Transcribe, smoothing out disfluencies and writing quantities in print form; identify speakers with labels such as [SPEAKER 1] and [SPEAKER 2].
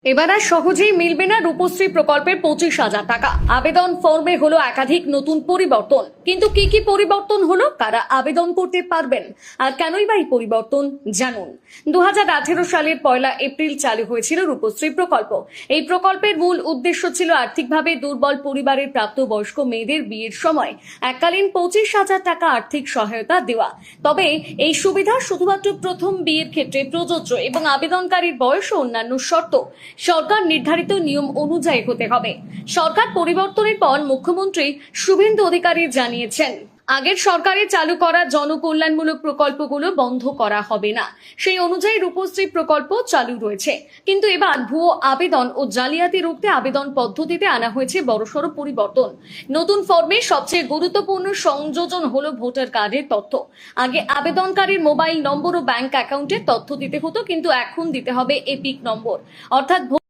[SPEAKER 1] এবার আর সহজেই মিলবে না রূপশ্রী প্রকল্পের 25,000 টাকা। আবেদন ফর্মে হলো একাধিক নতুন পরিবর্তন। কিন্তু কি কি পরিবর্তন হলো, কারা আবেদন করতে পারবেন আর কেনই বা এই পরিবর্তন জানুন। 2018 সালের 1 এপ্রিল চালু হয়েছিল রূপশ্রী প্রকল্প। এই প্রকল্পের মূল উদ্দেশ্য ছিল আর্থিকভাবে দুর্বল পরিবারের প্রাপ্তবয়স্ক মেয়েদের বিয়ের সময় এককালীন 25,000 টাকা আর্থিক সহায়তা দেওয়া। তবে এই সুবিধা শুধুমাত্র প্রথম বিয়ের ক্ষেত্রে প্রযোজ্য এবং আবেদনকারীর বয়স ও অন্যান্য শর্ত সরকার নির্ধারিত নিয়ম অনুযায়ী হতে হবে। সরকার পরিবর্তনের পর মুখ্যমন্ত্রী শুভেন্দু অধিকারী জানিয়েছেন, আগের সরকারের চালু করা জনকল্যাণমূলক প্রকল্পগুলো বন্ধ করা হবে না। সেই অনুযায়ী রূপশ্রী প্রকল্প চালু রয়েছে, কিন্তু এবার ভুয়ো আবেদন ও জালিয়াতি রুখতে আবেদন পদ্ধতিতে আনা হয়েছে বড়সড় পরিবর্তন। নতুন ফর্মে সবচেয়ে গুরুত্বপূর্ণ সংযোজন হলো ভোটার কার্ডের তথ্য। আগে আবেদনকারীর মোবাইল নম্বর ও ব্যাংক অ্যাকাউন্টের তথ্য দিতে হতো, কিন্তু এখন দিতে হবে এপিক নম্বর, অর্থাৎ